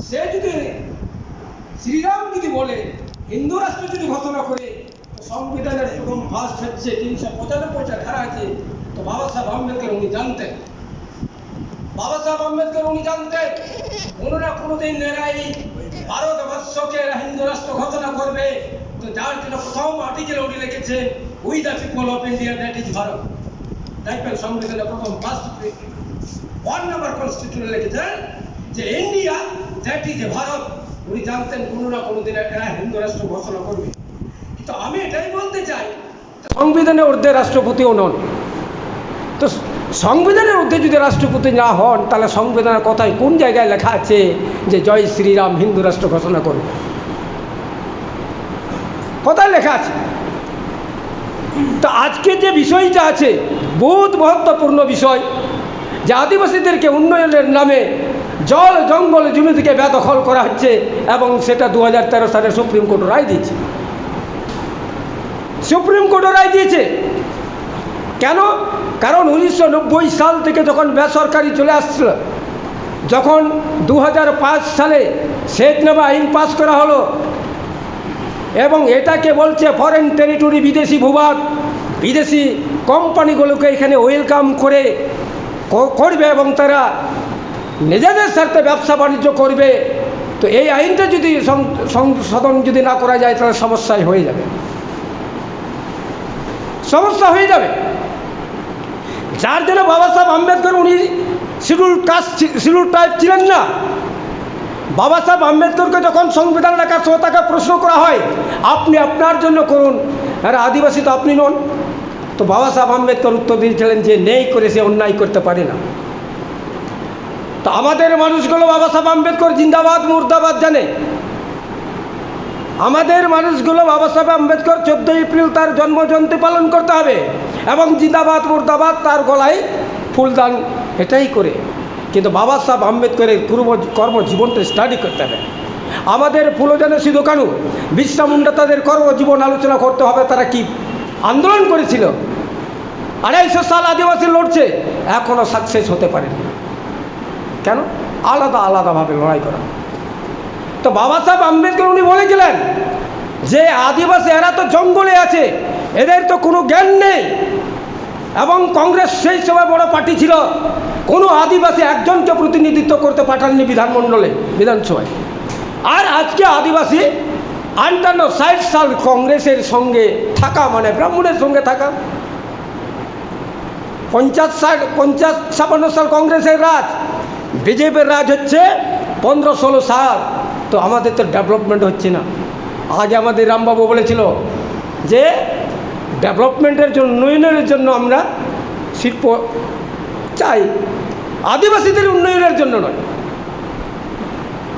সে যদি শ্রীরাম যদি বলে হিন্দু রাষ্ট্র যদি ঘোষণা করে, তো সংবিধানের প্রথম ফার্স্ট হচ্ছে 395 ধারা আছে। তো বাবা সাহেব আম্বেদকর উনি জানতেন, বাবা সাহেব আম্বেদকর উনি জানতেন কোনো না কোনোদিন এরা এই ভারতবর্ষকে হিন্দু রাষ্ট্র ঘোষণা করবে। তো যার জন্য প্রথম আর্টিকেল উনি লিখেছে, we the people of India that is Bharat. দেখবেন সংবিধানের প্রথম ফার্স্ট 1 নম্বর কনস্টিটিউশনে লিখেছেন যে ইন্ডিয়া দ্যাট ইজ ভারত। উনি জানতেন কোনো না কোনোদিন এরা হিন্দু রাষ্ট্র ঘোষণা করবে। কিন্তু আমি এটাই বলতে চাই, সংবিধানের ঊর্ধ্বে রাষ্ট্রপতিও নন। তো সংবিধানের ঊর্ধ্বে যদি রাষ্ট্রপতি না হন, তাহলে সংবিধানের কথায় কোন জায়গায় লেখা আছে যে জয় শ্রীরাম হিন্দু রাষ্ট্র ঘোষণা করবে? কোথায় লেখা আছে? তো আজকে যে বিষয়টা আছে বহুত মহত্বপূর্ণ বিষয়, যে আদিবাসীদেরকে উন্নয়নের নামে জল জঙ্গল জমি থেকে বেদখল করা হচ্ছে, এবং সেটা 2013 সালে সুপ্রিম কোর্ট রায় দিয়েছে। সুপ্রিম কোর্ট রায় দিয়েছে কেন? কারণ 1990 সাল থেকে যখন বেসরকারি চলে আসছিল, যখন 2005 সালে শেখনামা আইন পাস করা হলো, এবং এটাকে বলছে ফরেন টেরিটরি, বিদেশি ভূভাগ, বিদেশি কোম্পানিগুলোকে এখানে ওয়েলকাম করবে এবং তারা নিজেদের স্বার্থে ব্যবসা বাণিজ্য করবে। তো এই আইনটা যদি সংশোধন যদি না করা যায়, তাহলে সমস্যায় হয়ে যাবে, সমস্যা হয়ে যাবে। যার জন্য বাবা সাহেব আম্বেদকর উনি শিডিউল কাস্ট শিডিউল ট্রাইব ছিলেন না। বাবা সাহেব আম্বেদকরকে যখন সংবিধান লেখার সময় তাকে প্রশ্ন করা হয়, আপনি আপনার জন্য করুন, আরে আদিবাসী তো আপনি নন। তো বাবা সাহেব আম্বেদকর উত্তর দিয়েছিলেন যে নেই করে সে অন্যায় করতে পারে না। তো আমাদের মানুষগুলো বাবা সাহেব আম্বেদকর জিন্দাবাদ মুর্দাবাদ জানে। আমাদের মানুষগুলো বাবা সাহেব আম্বেদকর 14 এপ্রিল তার জন্মজয়ন্তী পালন করতে হবে, এবং জিন্দাবাদ মুর্দাবাদ তার গলায় ফুলদান এটাই করে। কিন্তু বাবা সাহেব আম্বেদকরের পূর্ব কর্মজীবনটা স্টাডি করতে হবে। আমাদের ফুলজানে সিধু কানু, বিরসা মুন্ডা, তাদের কর্মজীবন আলোচনা করতে হবে। তারা কি আন্দোলন করেছিল? 250 সাল আদিবাসী লড়ছে, এখনও সাকসেস হতে পারেনি। কেন? আলাদা আলাদাভাবে লড়াই করা। তো বাবা সাহেব আম্বেদকর উনি বলেছিলেন যে আদিবাসী এরা তো জঙ্গলে আছে, এদের তো কোনো জ্ঞান নেই। এবং কংগ্রেস সেই সময় বড় পার্টি ছিল, কোনো আদিবাসী একজনকে প্রতিনিধিত্ব করতে পাঠাননি বিধানমণ্ডলে, বিধানসভায়। আর আজকে আদিবাসী 58-60 সাল কংগ্রেসের সঙ্গে থাকা মানে ব্রাহ্মণের সঙ্গে থাকা। 50-56 সাল কংগ্রেসের রাজ, বিজেপির রাজ হচ্ছে 15-16 সাল। তো আমাদের তো ডেভেলপমেন্ট হচ্ছে না। আগে আমাদের রামবাবু বলেছিল যে ডেভেলপমেন্টের জন্য, উন্নয়নের জন্য আমরা শিল্প চাই, আদিবাসীদের উন্নয়নের জন্য নয়।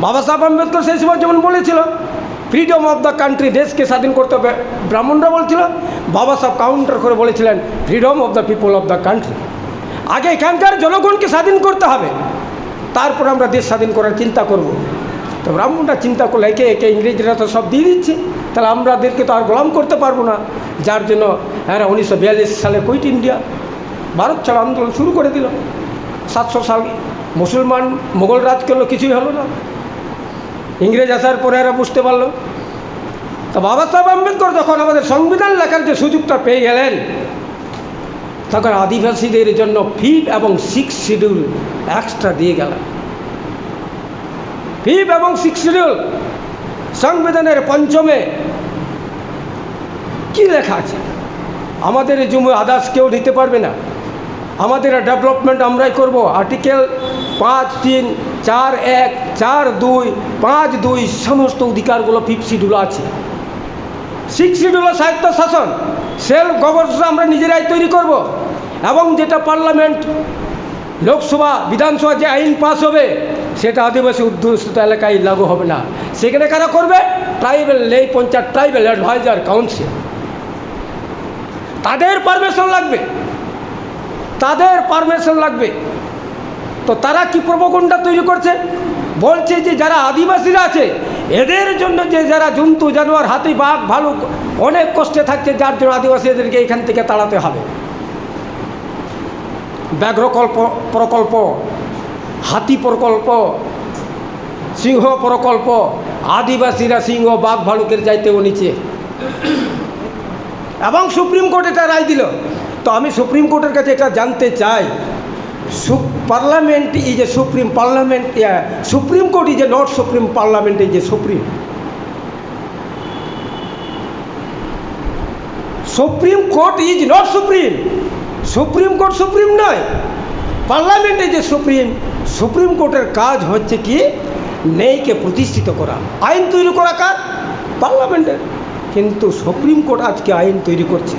বাবা সাহেব আম্বেদকর সেই সময় যেমন বলেছিল ফ্রিডম অফ দ্য কান্ট্রি, দেশকে স্বাধীন করতে হবে, ব্রাহ্মণরা বলছিল। বাবা সাহেব কাউন্টার করে বলেছিলেন freedom of the people of the country. আগে এখানকার জনগণকে স্বাধীন করতে হবে, তারপর আমরা দেশ স্বাধীন করার চিন্তা করব। তো ব্রাহ্মণরা চিন্তা করলে একে একে ইংরেজরা তো সব দিয়ে দিচ্ছে, তাহলে আমাদেরকে তো আর গোলাম করতে পারবো না। যার জন্য এরা 1942 সালে কুইট ইন্ডিয়া, ভারত ছাড়া আন্দোলন শুরু করে দিল। 700 সাল মুসলমান মোগল রাজ করলো, কিছুই হলো না। ইংরেজ আসার পরে এরা বুঝতে পারলো। তো বাবা সাহেব আম্বেদকর যখন আমাদের সংবিধান লেখার যে সুযোগটা পেয়ে গেলেন, তখন আদিবাসীদের জন্য 5th এবং 6th শিডিউল এক্সট্রা দিয়ে গেলেন। 5th এবং 6th শিডিউল সংবিধানের 5মে কি লেখা আছে? আমাদের এই জমি আদার্স কেউ দিতে পারবে না, আমাদের ডেভেলপমেন্ট আমরাই করব। আর্টিকেল 5(3), 4(1), 4(2), 5(2) সমস্ত অধিকারগুলো 5th শিডিউল আছে। 6th শিডিউল স্বায়ত্ত শাসন, সেলফ গভর্নেন্স আমরা নিজেরাই তৈরি করব। এবং যেটা পার্লামেন্ট, লোকসভা, বিধানসভা যে আইন পাস হবে, সেটা আদিবাসী অধ্যুষিত এলাকায় লাগু হবে না। সেখানে কারা করবে? ট্রাইবেল লেই পঞ্চায়েত, ট্রাইবেল অ্যাডভাইজার কাউন্সিল। তাদের পারমিশন লাগবে, তাদের পারমিশন লাগবে। তো তারা কি প্রোপাগান্ডা তৈরি করছে? বলছে যে যারা আদিবাসীরা আছে এদের জন্য, যে যারা জন্তু জানোয়ার, হাতি, বাঘ, ভালুক অনেক কষ্টে থাকছে, যার জন্য আদিবাসীদেরকে এখান থেকে তাড়াতে হবে। ব্যাঘ্র প্রকল্প, হাতি প্রকল্প, সিংহ প্রকল্প, আদিবাসীরা সিংহ বাঘ ভালুকের চাইতেও নিচে, এবং সুপ্রিম কোর্ট এটা রায় দিল। তো আমি সুপ্রিম কোর্টের কাছে এটা জানতে চাই, parliament is a supreme parliament, supreme court is a not supreme parliament is a supreme. Supreme court is not supreme, supreme court supreme নয়, parliament is a supreme. Supreme কোর্টের কাজ হচ্ছে কি, ন্যায়কে প্রতিষ্ঠিত করা, আইন তৈরি করা কাজ পার্লামেন্টের। কিন্তু সুপ্রিম কোর্ট আজকে আইন তৈরি করছে,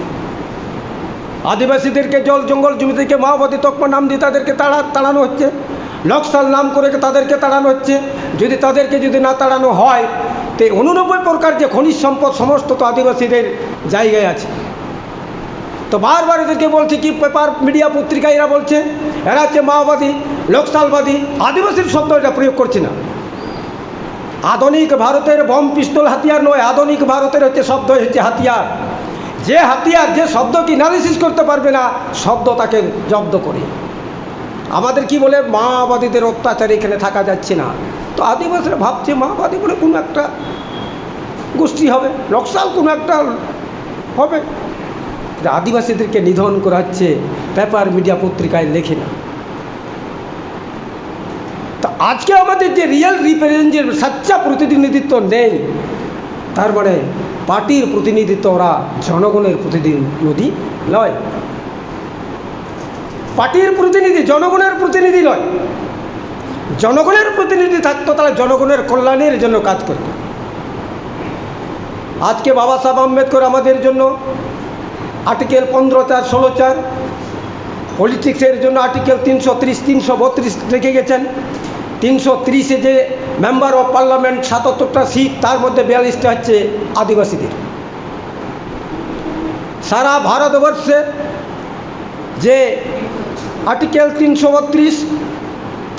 আদিবাসীদেরকে জল জঙ্গল জমি থেকে মাওবাদী তকমা নাম দিয়ে তাদেরকে তাড়ানো হচ্ছে, নকশাল নাম করে তাদেরকে তাড়ানো হচ্ছে। যদি তাদেরকে যদি না তাড়ানো হয়, তো 89 প্রকার যে খনিজ সম্পদ সমস্ত তো আদিবাসীদের জায়গায় আছে। তো বারবার এদেরকে বলছে কি, পেপার মিডিয়া পত্রিকা এরা বলছে এরা হচ্ছে মাওবাদী, লোকসালবাদী, আদিবাসীর শব্দ এটা প্রয়োগ করছে না। আধুনিক ভারতের বম পিস্তল হাতিয়ার নয়, আধুনিক ভারতের হচ্ছে শব্দ হচ্ছে হাতিয়ার। যে হাতিয়ার, যে শব্দ কি অ্যানালিসিস করতে পারবে না, শব্দ তাকে জব্দ করে। আমাদের কি বলে, মাওবাদীদের অত্যাচারে এখানে থাকা যাচ্ছে না। তো আদিবাসীরা ভাবছে মাওবাদী বলে কোনো একটা গোষ্ঠী হবে, নকশাল কোনো একটা হবে। আদিবাসীদেরকে নিধন করা হচ্ছে, পেপার মিডিয়া পত্রিকায় লেখে না। তো আজকে আমাদের যে রিয়েল রিপ্রেজেন্টেটিভ, সাচ্চা প্রতিনিধিত্ব নেই, তার মানে পার্টির প্রতিনিধিত্ব, ওরা জনগণের প্রতিনিধি নয়। পার্টির প্রতিনিধি জনগণের প্রতিনিধি নয়। জনগণের প্রতিনিধি থাকতো, তারা জনগণের কল্যাণের জন্য কাজ করত। আজকে বাবা সাহেব আম্বেদকর আমাদের জন্য আর্টিকেল 15(4), 16(4), পলিটিক্সের জন্য আর্টিকেল 330, 332 রেখে গেছেন। 330-এ যে মেম্বার অফ পার্লামেন্ট 77টা সিট, তার মধ্যে 42টা হচ্ছে আদিবাসীদের। সারা ভারতবর্ষে যে আর্টিকেল 332,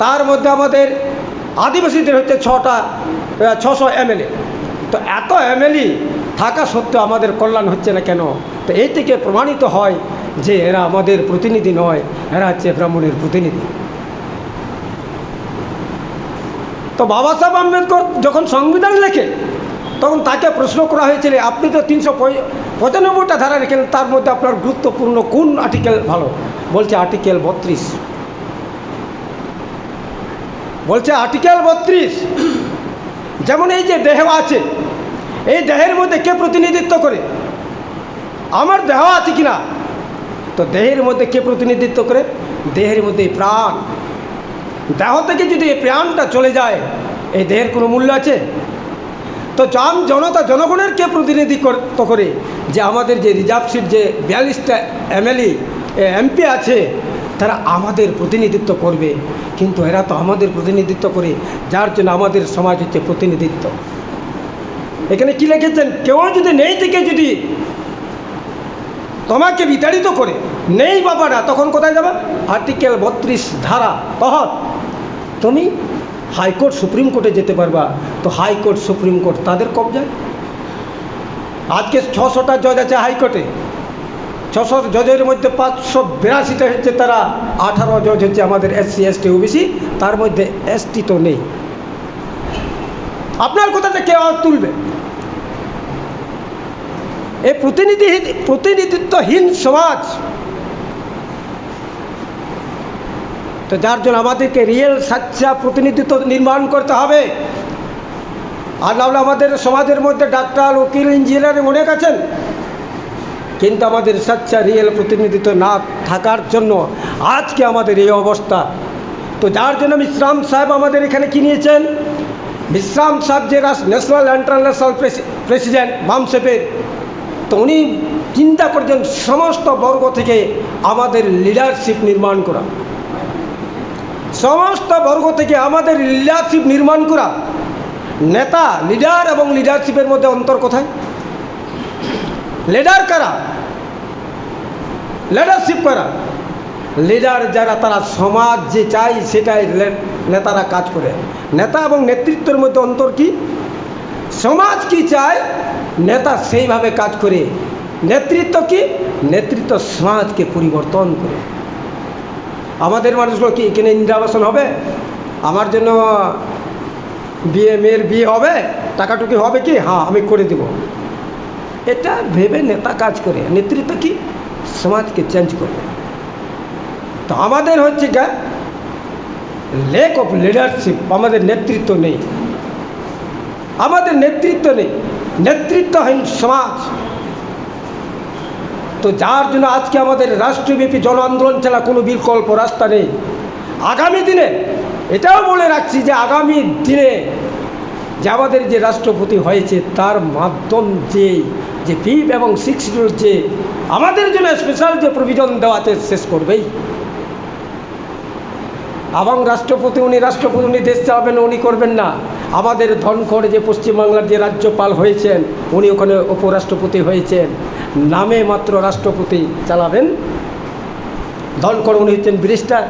তার মধ্যে আমাদের আদিবাসীদের হচ্ছে 600 MLA। তো এত MLA থাকা সত্ত্বেও আমাদের কল্যাণ হচ্ছে না কেন? তো এই থেকে প্রমাণিত হয় যে এরা আমাদের প্রতিনিধি নয়, এরা হচ্ছে ব্রাহ্মণের প্রতিনিধি। তো বাবা সাহেব আম্বেদকর যখন সংবিধান লেখে, তখন তাকে প্রশ্ন করা হয়েছিল, আপনি তো 395টা ধারা রেখেন, তার মধ্যে আপনার গুরুত্বপূর্ণ কোন আর্টিকেল ভালো? বলছে আর্টিকেল 32। বলছে আর্টিকেল 32। যেমন এই যে দেহ আছে, এই দেহের মধ্যে কে প্রতিনিধিত্ব করে? আমার দেহ আছে কিনা? তো দেহের মধ্যে কে প্রতিনিধিত্ব করে? দেহের মধ্যে প্রাণ। দেহ থেকে যদি এই প্রাণটা চলে যায়, এই দেহের কোনো মূল্য আছে? তো জনতা জনগণের কে প্রতিনিধিত্ব করে? যে আমাদের যে রিজার্ভ সিট, যে 42টা MLA MP আছে, তারা আমাদের প্রতিনিধিত্ব করবে। কিন্তু এরা তো আমাদের প্রতিনিধিত্ব করে, যার জন্য আমাদের সমাজ হচ্ছে প্রতিনিধিত্ব। এখানে কি লিখেছেন, কেউ যদি নেই থেকে যদি তোমাকে বিতাড়িত করে, নেই বাবারা, তখন কোথায় যাবে? আর্টিকেল 32 ধারা তহত তুমি হাইকোর্ট সুপ্রিম কোর্টে যেতে পারবা। তো হাইকোর্ট সুপ্রিম কোর্ট তাদের কবজায়। আজকে 600টা জজ আছে হাইকোর্টে, 600 জজের মধ্যে 582টা হচ্ছে তারা, 18 জজ হচ্ছে আমাদের SC ST OBC, তার মধ্যে ST তো নেই। আপনার কথাটা কে তুলবে? এই প্রতিনিধিত্বহীন সমাজ। তো যার জন্য আমাদেরকে রিয়েল সাচ্চা প্রতিনিধিত্ব নির্মাণ করতে হবে। আর নাহলে আমাদের সমাজের মধ্যে ডাক্তার, উকিল, ইঞ্জিনিয়ার অনেক আছেন, কিন্তু আমাদের সাচ্চা রিয়েল প্রতিনিধিত্ব না থাকার জন্য আজকে আমাদের এই অবস্থা। তো যার জন্য বিশ্রাম সাহেব আমাদের এখানে কি নিয়েছেন? বিশ্রাম সাহেব যে ন্যাশনাল ইন্টারন্যাশনাল প্রেসিডেন্ট বামসেপের, তো উনি চিন্তা করছেন সমস্ত বর্গ থেকে আমাদের লিডারশিপ নির্মাণ করা, সমস্ত বর্গ থেকে আমাদের লিডারশিপ নির্মাণ করা। নেতা, লিডার এবং লিডারশিপের মধ্যে অন্তর কোথায়? লিডার কারা? লিডারশিপ কারা? লিডার যারা, তারা সমাজ যে চাই সেটাই নেতারা কাজ করে। নেতা এবং নেতৃত্বের মধ্যে অন্তর কি? সমাজ কি চায়, নেতা সেইভাবে কাজ করে। নেতৃত্ব কি? নেতৃত্ব সমাজকে পরিবর্তন করে। আমাদের মানুষগুলো কি এখানে ইন্দিরা আবাসন হবে? আমার জন্য মেয়ের বিয়ে হবে, টাকাটুকি হবে কি, হ্যাঁ আমি করে দেব, এটা ভেবে নেতা কাজ করে। নেতৃত্ব কি, সমাজকে চেঞ্জ করবে। তো আমাদের হচ্ছে গা ল্যাক অফ লিডারশিপ, আমাদের নেতৃত্ব নেই, আমাদের নেতৃত্ব নেই, নেতৃত্বহীন সমাজ। তো যার জন্য আজকে আমাদের রাষ্ট্রব্যাপী জন আন্দোলন ছাড়া কোনো বিকল্প রাস্তা নেই। আগামী দিনে এটাও বলে রাখছি যে আগামী দিনে যে আমাদের যে রাষ্ট্রপতি হয়েছে তার মাধ্যম যে 5 এবং 6 শিডিউল যে আমাদের জন্য স্পেশাল যে প্রভিজন দেওয়াতে শেষ করবেই। এবং রাষ্ট্রপতি উনি দেশ চালাবেন, উনি করবেন না। আমাদের ধনখড় যে পশ্চিমবাংলার যে রাজ্যপাল হয়েছেন, উনি ওখানে উপরাষ্ট্রপতি হয়েছেন, নামে মাত্র রাষ্ট্রপতি চালাবেন। ধনখড় উনি হচ্ছেন ব্যারিস্টার,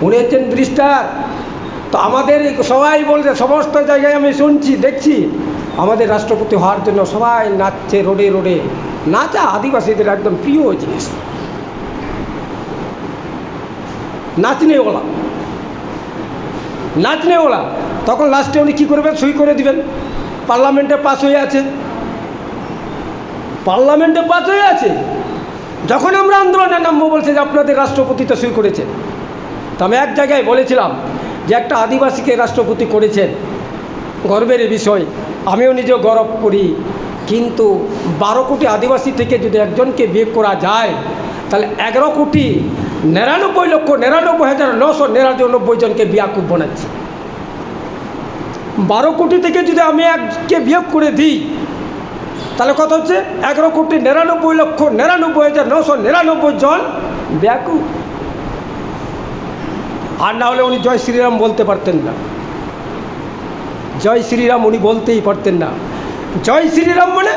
উনি হচ্ছেন ব্যারিস্টার। তো আমাদের সবাই বলছে, সমস্ত জায়গায় আমি শুনছি দেখছি, আমাদের রাষ্ট্রপতি হওয়ার জন্য সবাই নাচছে রোডে রোডে। নাচা আদিবাসীদের একদম প্রিয় জিনিস, নাচনে ওলা। তখন লাস্টে উনি কী করবেন, সই করে দিবেন। পার্লামেন্টে পাস হয়ে আছে, যখন আমরা আন্দোলনে নামবো বলছে যে আপনাদের রাষ্ট্রপতি তো সই করেছে। তো আমি এক জায়গায় বলেছিলাম যে একটা আদিবাসীকে রাষ্ট্রপতি করেছেন, গর্বের বিষয়, আমিও নিজেও গর্ব করি। কিন্তু 12 কোটি আদিবাসী থেকে যদি একজনকে বিয়ে করা যায়, তাহলে 11,99,99,999 জনকে বিয়াকুব বানাচ্ছে। 12 কোটি থেকে যদি আমি এককে বিয়োগ করে দিই, তাহলে কত হচ্ছে, 11,99,99,999 জন বিয়াকুব। আর না হলে উনি জয় শ্রীরাম বলতে পারতেন না, জয় শ্রীরাম উনি বলতেই পারতেন না। জয় শ্রীরাম মানে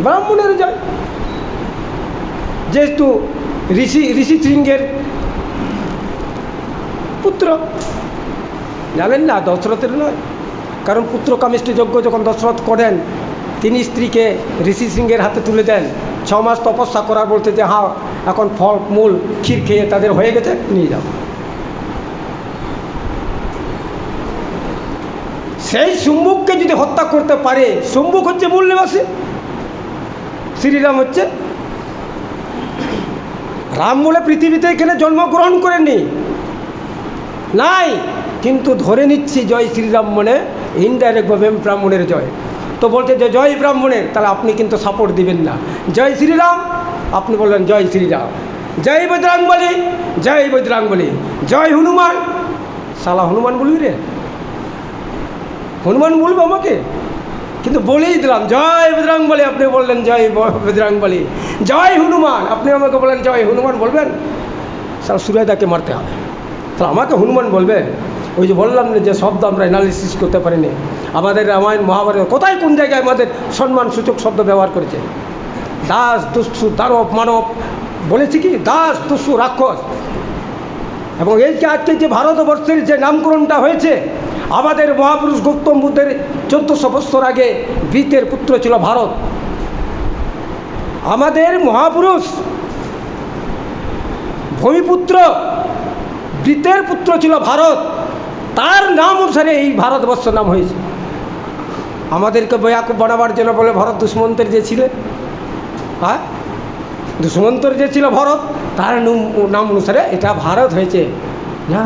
ব্রাহ্মণের জয়। যেহেতু ঋষি সিংহের পুত্র, জানেন না, দশরথের নয়। কারণ পুত্র কামিষ্টি যজ্ঞ যখন দশরথ করেন, তিনি স্ত্রীকে ঋষি সিংহের হাতে তুলে দেন। 6 মাস তপস্যা করার বলতে যে হ্যাঁ এখন ফল মূল ক্ষীর খেয়ে তাদের হয়ে গেছে, নিয়ে যাও। সেই শুম্ভুককে যদি হত্যা করতে পারে, শুম্ভুক হচ্ছে মূল নিবাসী, শ্রীরাম হচ্ছে রাম বলে পৃথিবীতে এখানে জন্মগ্রহণ করেননি নাই, কিন্তু ধরে নিচ্ছি জয় শ্রীরাম মানে ইনডাইরেক্টভাবে ব্রাহ্মণের জয়। তো বলছে যে জয় ব্রাহ্মণের, তাহলে আপনি কিন্তু সাপোর্ট দিবেন না। জয় শ্রীরাম আপনি বলবেন জয় শ্রীরাম, জয় বজরংবলী, জয় বজরংবলী, জয় হনুমান, শালা হনুমান বলবি রে, হনুমান বলবো আমাকে, কিন্তু বলেই দিলাম জয় বজরংবলী, আপনি বললেন জয় বজরংবলী, জয় হনুমান, আপনি আমাকে বললেন জয় হনুমান বলবেন, স্যার সুরাইদাকে মারতে হবে, তাহলে আমাকে হনুমান বলবে। ওই যে বললাম না যে শব্দ আমরা অ্যানালিসিস করতে পারিনি। আমাদের রামায়ণ মহাভারত কোথায় কোন জায়গায় আমাদের সম্মানসূচক শব্দ ব্যবহার করেছে, দাস দুষ্টু দানব মানব, বলেছি কি দাস দুষ্টু রাক্ষস। এবং এই যে আজকে যে ভারতবর্ষের যে নামকরণটা হয়েছে, আমাদের মহাপুরুষ গৌতম বুদ্ধের 1400 বছর আগে বৃতের পুত্র ছিল ভারত। আমাদের মহাপুরুষ ভূমিপুত্র বৃতের পুত্র ছিল ভারত, তার নাম অনুসারে এই ভারতবর্ষ নাম হয়েছে। আমাদেরকে বয়াকুব বানাবার জন্য বলে ভরত দুষ্মন্তের যে ছিলেন, হ্যাঁ দুষ্মন্তর যে ছিল ভরত, তার নাম অনুসারে এটা ভারত হয়েছে না,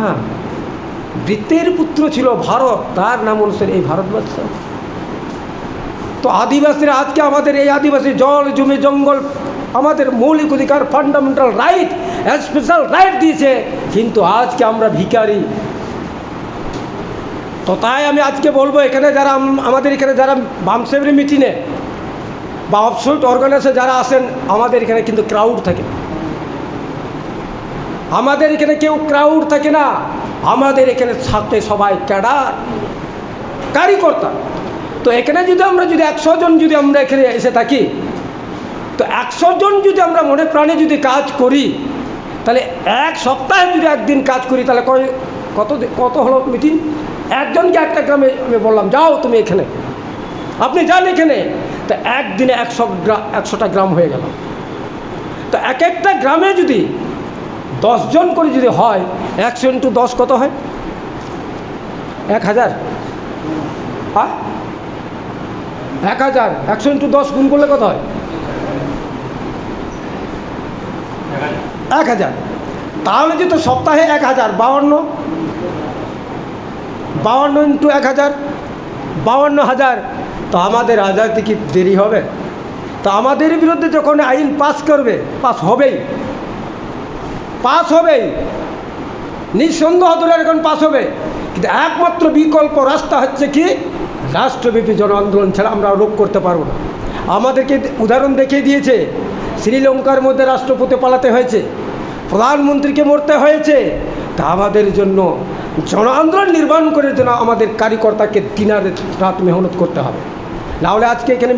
বৃত্তের পুত্র ছিল ভারত, তার নাম অনুসারে এই ভারতবর্ষ। তো আদিবাসীরা আজকে আমাদের এই আদিবাসী জল জমি জঙ্গল আমাদের মৌলিক অধিকার ফান্ডামেন্টাল রাইট স্পেশাল রাইট দিয়েছে, কিন্তু আজকে আমরা ভিখারি। তো তাই আমি আজকে বলবো, এখানে যারা আমাদের এখানে যারা বামসেবরি মিটিংয়ে বা অফসাইট অর্গানাইজেশনে যারা আসেন, আমাদের এখানে কিন্তু ক্রাউড থাকে না, আমাদের এখানে কেউ ক্রাউড থাকে না, আমাদের এখানে থাকে সবাই ক্যাডার কারিকর্তা। তো এখানে যদি আমরা 100 জন যদি আমরা এখানে এসে থাকি, তো 100 জন যদি আমরা মনে প্রাণে যদি কাজ করি, তাহলে এক সপ্তাহে যদি একদিন কাজ করি, তাহলে কত হলো মিটিং। একজনকে একটা গ্রামে আমি বললাম যাও তুমি এখানে, আপনি যান এখানে, তো একদিনে 100টা গ্রাম হয়ে গেল। তো এক একটা গ্রামে যদি 10 জন করে যদি হয়, 100 × 10 কত হয়? 1000, হ্যাঁ 1000, 100 ইন্টু 10 গুণ করলে কত হয়? 1000। তাহলে যেহেতু সপ্তাহে 1000, 52 ইন্টু 1000, 52,000। তো আমাদের রাজনীতি কি দেরি হবে? তো আমাদের বিরুদ্ধে যখন আইন পাস করবে, পাস হবেই, নিঃসন্দেহ ধরে এখন পাস হবে। কিন্তু একমাত্র বিকল্প রাস্তা হচ্ছে কি, রাষ্ট্রব্যাপী জন আন্দোলন ছাড়া আমরা রোধ করতে পারবো না। আমাদেরকে উদাহরণ দেখিয়ে দিয়েছে, শ্রীলঙ্কার মধ্যে রাষ্ট্রপতি পালাতে হয়েছে, প্রধানমন্ত্রীকে মরতে হয়েছে। তা আমাদের জন্য জন আন্দোলন নির্মাণ করার জন্য আমাদের কার্যকর্তাকে দিনের রাত মেহনত করতে হবে। নাহলে আজকে এখানে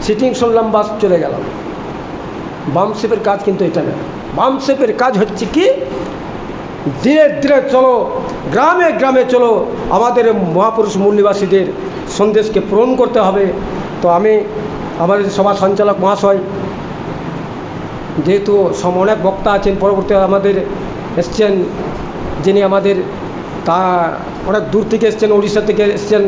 সিটিং শুনলাম, বাস চলে গেলাম। বামসেপের কাজ কিন্তু এটা না। বামসেপের কাজ হচ্ছে কি, ধীরে ধীরে চলো, গ্রামে গ্রামে চলো, আমাদের মহাপুরুষ মূল্যবাসীদের সন্দেশকে পূরণ করতে হবে। তো আমি আমাদের সভা সঞ্চালক মহাশয়, যেহেতু অনেক বক্তা আছেন, পরবর্তী আমাদের এসছেন যিনি আমাদের তা অনেক দূর থেকে এসছেন, উড়িষ্যা থেকে এসছেন